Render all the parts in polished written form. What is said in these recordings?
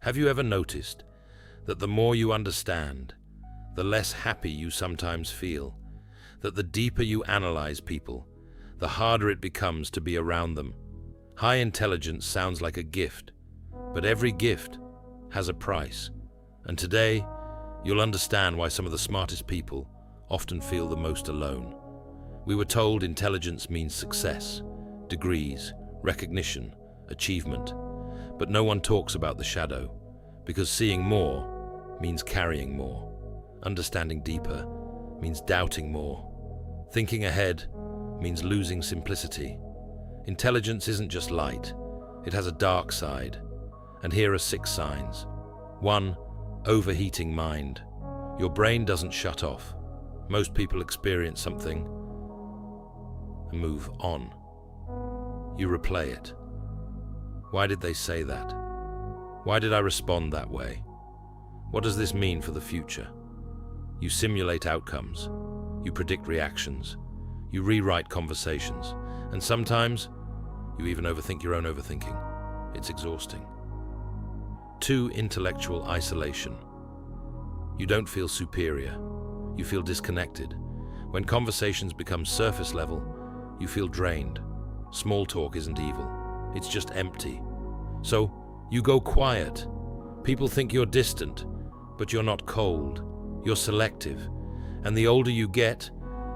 Have you ever noticed that the more you understand, the less happy you sometimes feel? That the deeper you analyze people, the harder it becomes to be around them? High intelligence sounds like a gift, but every gift has a price. And today, you'll understand why some of the smartest people often feel the most alone. We were told intelligence means success, degrees, recognition, achievement. But no one talks about the shadow, because seeing more means carrying more. Understanding deeper means doubting more. Thinking ahead means losing simplicity. Intelligence isn't just light, it has a dark side. And here are 6 signs. 1. Overheating mind. Your brain doesn't shut off. Most people experience something and move on. You replay it. Why did they say that? Why did I respond that way? What does this mean for the future? You simulate outcomes. You predict reactions. You rewrite conversations. And sometimes, you even overthink your own overthinking. It's exhausting. 2. Intellectual isolation. You don't feel superior. You feel disconnected. When conversations become surface level, you feel drained. Small talk isn't evil. It's just empty. So, you go quiet. People think you're distant, but you're not cold. You're selective. And the older you get,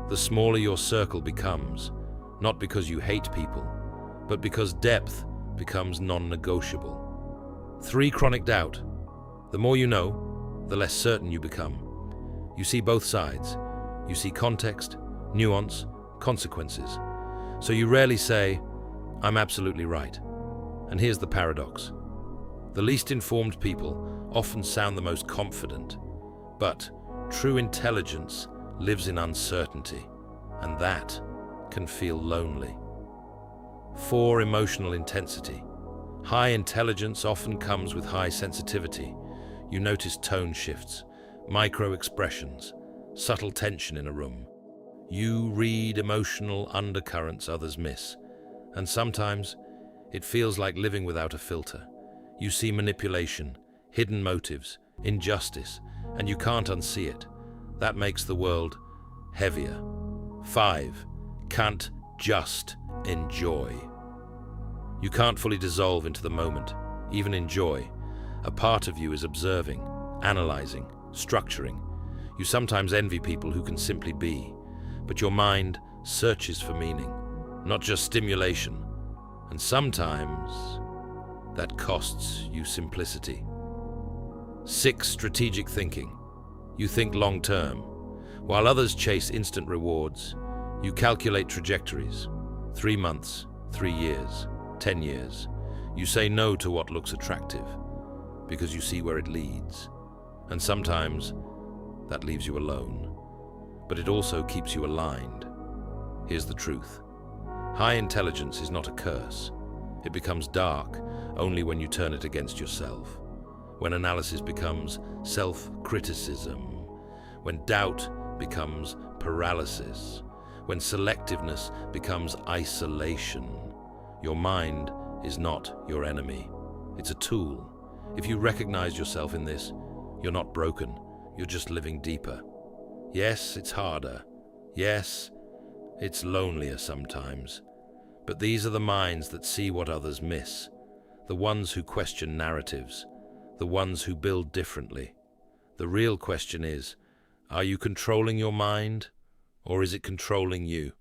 the smaller your circle becomes. Not because you hate people, but because depth becomes non-negotiable. 3. Chronic doubt. The more you know, the less certain you become. You see both sides. You see context, nuance, consequences. So you rarely say, I'm absolutely right. And here's the paradox. The least informed people often sound the most confident, but true intelligence lives in uncertainty, and that can feel lonely. 4. Emotional intensity. High intelligence often comes with high sensitivity. You notice tone shifts, micro-expressions, subtle tension in a room. You read emotional undercurrents others miss, and sometimes it feels like living without a filter. You see manipulation, hidden motives, injustice, and you can't unsee it. That makes the world heavier. 5. Can't just enjoy. You can't fully dissolve into the moment, even enjoy. A part of you is observing, analyzing, structuring. You sometimes envy people who can simply be, but your mind searches for meaning, not just stimulation. And sometimes that costs you simplicity. 6. Strategic thinking. You think long-term. While others chase instant rewards, you calculate trajectories. 3 months, 3 years, 10 years. You say no to what looks attractive because you see where it leads. And sometimes that leaves you alone, but it also keeps you aligned. Here's the truth. High intelligence is not a curse. It becomes dark only when you turn it against yourself. When analysis becomes self-criticism. When doubt becomes paralysis. When selectiveness becomes isolation. Your mind is not your enemy. It's a tool. If you recognize yourself in this, you're not broken. You're just living deeper. Yes, it's harder. Yes, it's lonelier sometimes. But these are the minds that see what others miss. The ones who question narratives. The ones who build differently. The real question is, are you controlling your mind, or is it controlling you?